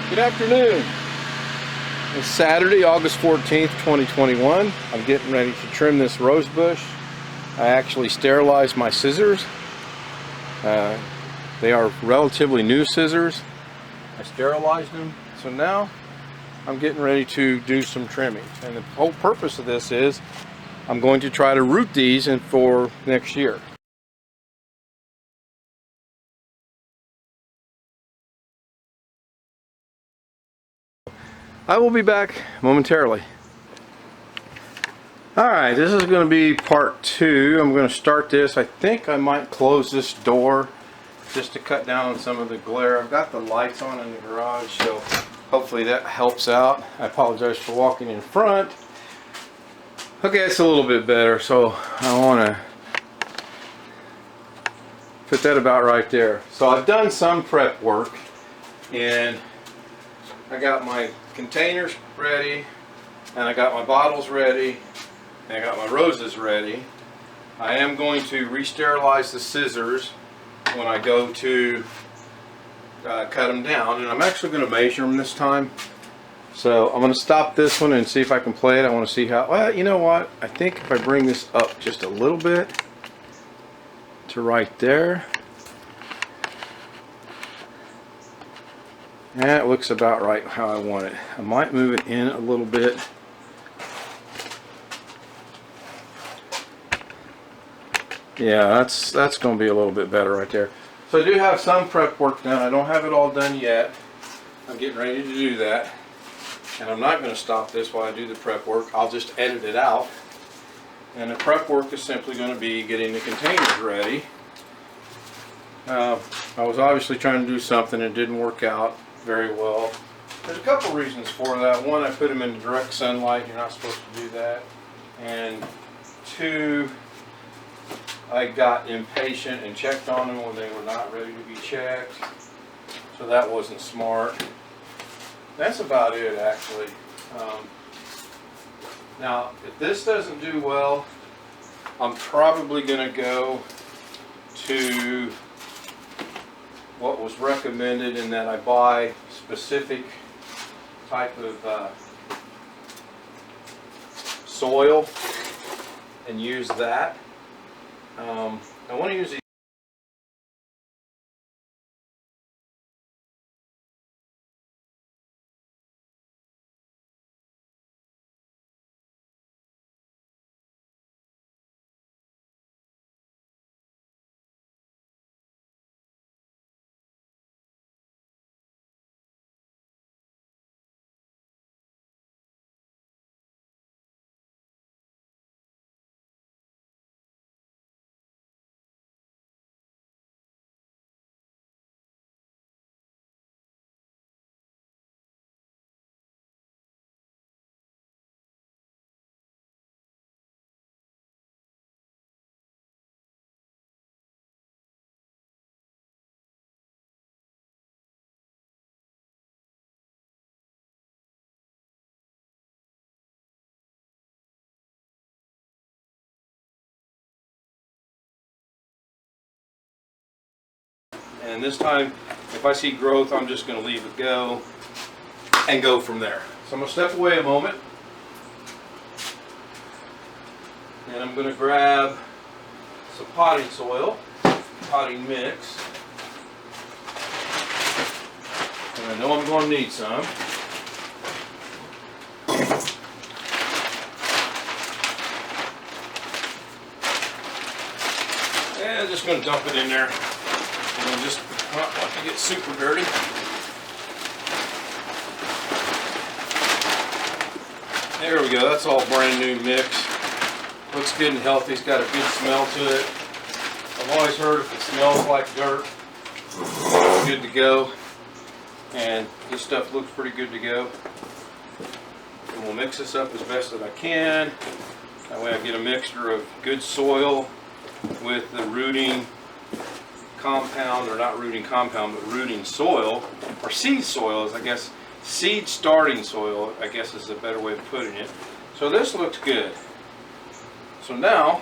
Good afternoon. It's Saturday, August 14th, 2021. I'm getting ready to trim this rose bush. I actually sterilized my scissors. They are relatively new scissors. I sterilized them. So now I'm getting ready to do some trimming. And the whole purpose of this is I'm going to try to root these in for next year. I will be back momentarily. Alright, this is going to be part 2. I'm going to start this. I think I might close this door just to cut down on some of the glare. I've got the lights on in the garage, so hopefully that helps out. I apologize for walking in front. Okay, it's a little bit better, so I want to put that about right there. So I've done some prep work, and I got my containers ready, and I got my bottles ready, and I got my roses ready. I am going to re-sterilize the scissors when I go to cut them down, and I'm actually going to measure them this time. So I'm going to stop this one and see if I can play it. I want to see how, well, you know what, I think if I bring this up just a little bit to right there, that looks about right how I want it. I might move it in a little bit. Yeah, that's going to be a little bit better right there. So I do have some prep work done. I don't have it all done yet. I'm getting ready to do that. And I'm not going to stop this while I do the prep work. I'll just edit it out. And the prep work is simply going to be getting the containers ready. I was obviously trying to do something and it didn't work out very well. There's a couple reasons for that. One, I put them in direct sunlight. You're not supposed to do that. And two, I got impatient and checked on them when they were not ready to be checked. So that wasn't smart. That's about it, actually. Now, if this doesn't do well, I'm probably going to go to what was recommended, in that I buy specific type of soil and use that. I want to use these. And this time, if I see growth, I'm just going to leave it go and go from there. So I'm going to step away a moment, and I'm going to grab some potting soil, potting mix, and I know I'm going to need some. And I'm just going to dump it in there. And just not want to get super dirty. There we go, that's all brand new mix. Looks good and healthy, it's got a good smell to it. I've always heard if it smells like dirt, it's good to go. And this stuff looks pretty good to go. And we'll mix this up as best that I can. That way I get a mixture of good soil with the rooting compound, or not rooting compound, but rooting soil, or seed soil is, I guess, seed starting soil, I guess is a better way of putting it. So this looks good. So now,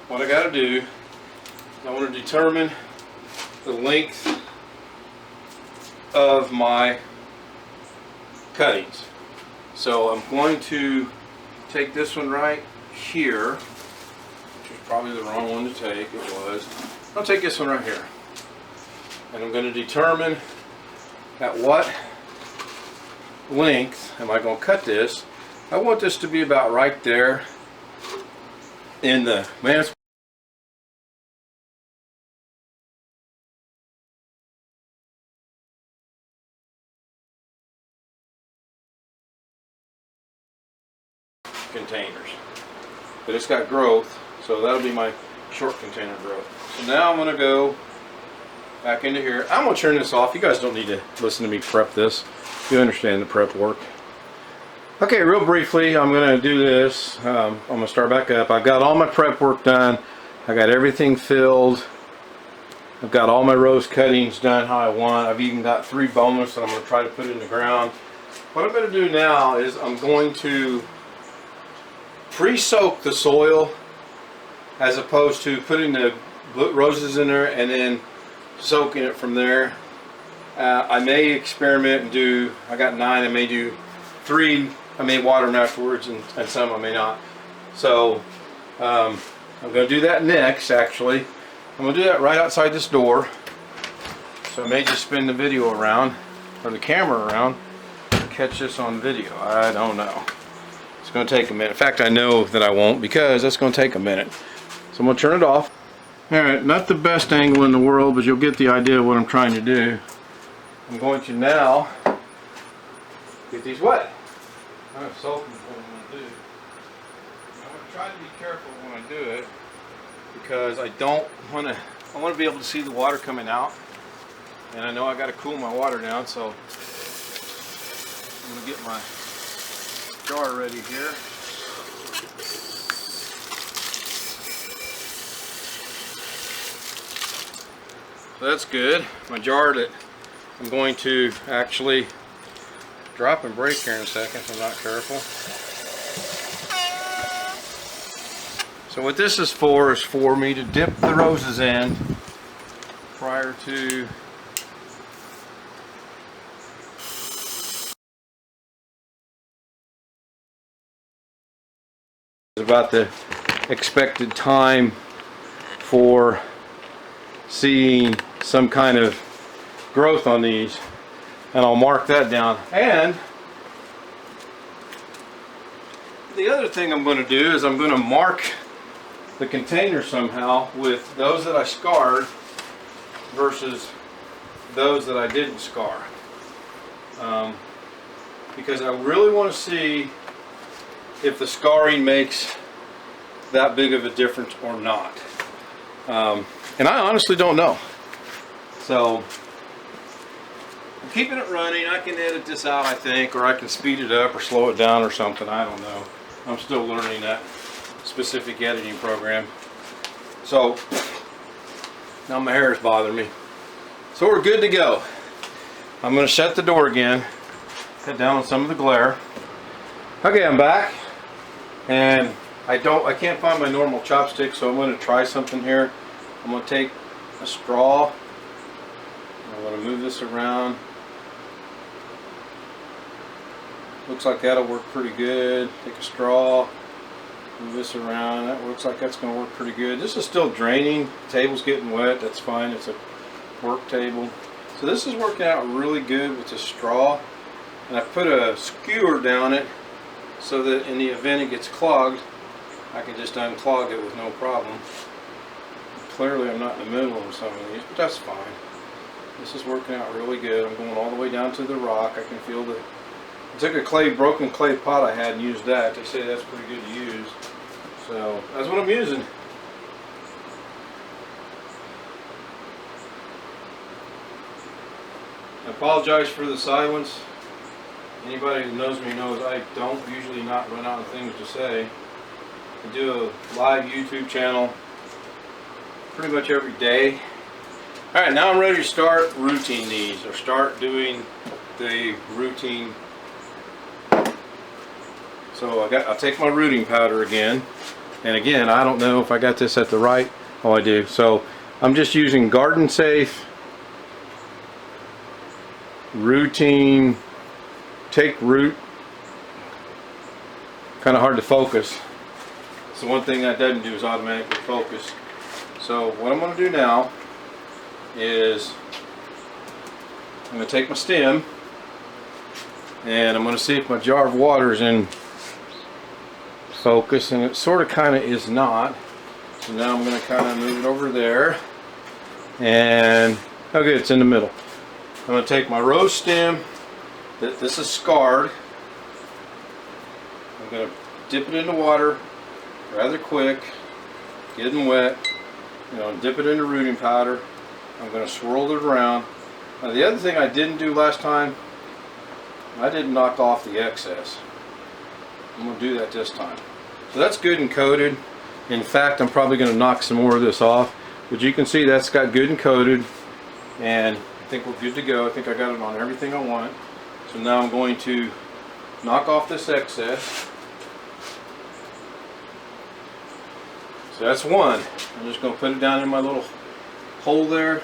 what I got to do, I want to determine the length of my cuttings. So I'm going to take this one right here, which is probably the wrong one to take. It was. I'll take this one right here, and I'm going to determine at what length am I going to cut this. I want this to be about right there in the containers, but it's got growth, so that'll be my short container growth. So now I'm going to go back into here. I'm going to turn this off. You guys don't need to listen to me prep this. You understand the prep work. Okay, real briefly, I'm going to do this. I'm going to start back up. I've got all my prep work done. I got everything filled. I've got all my rose cuttings done how I want. I've even got 3 bonus that I'm going to try to put in the ground. What I'm going to do now is I'm going to pre-soak the soil as opposed to putting the roses in there and then soaking it from there. I may experiment and do, I got 9, I may do 3, I may water them afterwards, and some I may not. So I'm going to do that next. Actually, I'm going to do that right outside this door. So I may just spin the video around, or the camera around, and catch this on video. I don't know. It's going to take a minute. In fact, I know that I won't, because that's going to take a minute. So I'm going to turn it off. Alright, not the best angle in the world, but you'll get the idea of what I'm trying to do. I'm going to now get these wet. I'm going to soak them what I'm going to do. I'm going to try to be careful when I do it, because I don't want to, I want to be able to see the water coming out. And I know I got to cool my water down, so I'm going to get my jar ready here. So that's good. My jar that I'm going to actually drop and break here in a second if I'm not careful. So what this is for me to dip the roses in prior to about the expected time for seeing some kind of growth on these, and I'll mark that down. And the other thing I'm going to do is I'm going to mark the container somehow with those that I scarred versus those that I didn't scar, because I really want to see if the scarring makes that big of a difference or not. And I honestly don't know. So I'm keeping it running. I can edit this out, I think, or I can speed it up or slow it down or something. I don't know. I'm still learning that specific editing program. So now my hair is bothering me. So we're good to go. I'm going to shut the door again, cut down on some of the glare. Okay, I'm back, and I can't find my normal chopstick, so I'm going to try something here. I'm going to take a straw. I'm going to move this around. Looks like that'll work pretty good. Take a straw, move this around. That looks like that's going to work pretty good. This is still draining. The table's getting wet. That's fine. It's a work table. So this is working out really good with the straw. And I put a skewer down it so that in the event it gets clogged, I can just unclog it with no problem. Clearly I'm not in the middle of some of these, but that's fine. This is working out really good. I'm going all the way down to the rock. I can feel the... I took a broken clay pot I had and used that. They say that's pretty good to use. So that's what I'm using. I apologize for the silence. Anybody who knows me knows I don't usually not run out of things to say. I do a live YouTube channel pretty much every day. Alright, now I'm ready to start rooting these, or start doing the rooting. So I'll take my rooting powder again, and again I don't know if I got this at the right. Oh, I do. So I'm just using Garden Safe rooting take root. Kind of hard to focus. So one thing that doesn't do is automatically focus. So what I'm going to do now is I'm going to take my stem and I'm going to see if my jar of water is in focus, and it sort of kind of is not. So now I'm going to kind of move it over there, and okay, it's in the middle. I'm going to take my rose stem, this is scarred. I'm going to dip it in the water rather quick, getting wet, dip it in the rooting powder. I'm going to swirl it around. Now the other thing I didn't do last time, I didn't knock off the excess. I'm going to do that this time. So that's good and coated. In fact, I'm probably going to knock some more of this off, but you can see that's got good and coated, and I think we're good to go. I think I got it on everything I want. So now I'm going to knock off this excess. So that's one. I'm just going to put it down in my little hole there,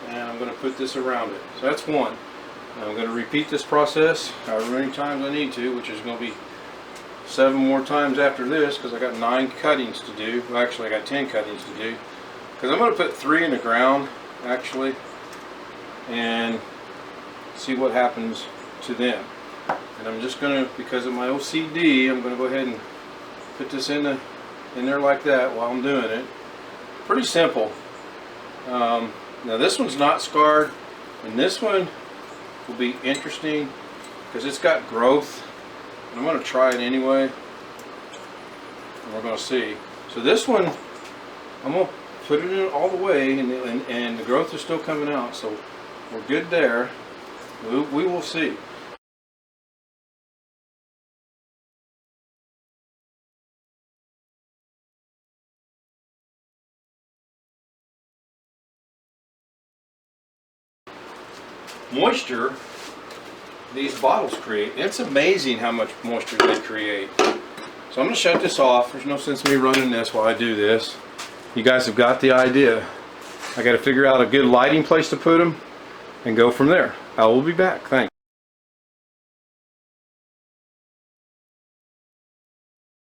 and I'm going to put this around it. So that's one. Now I'm going to repeat this process however many times I need to, which is going to be 7 more times after this, because I got 9 cuttings to do. Well, actually I got 10 cuttings to do, because I'm going to put 3 in the ground actually and see what happens to them. And I'm just going to, because of my OCD, I'm going to go ahead and put this in there like that while I'm doing it. Pretty simple. Now this one's not scarred, and this one will be interesting because it's got growth. I'm going to try it anyway, and we're going to see. So this one, I'm going to put it in all the way, and the growth is still coming out, so we're good there. We will see. Moisture these bottles create, it's amazing how much moisture they create. So I'm going to shut this off. There's no sense in me running this while I do this. You guys have got the idea. I got to figure out a good lighting place to put them and go from there. I will be back. Thanks.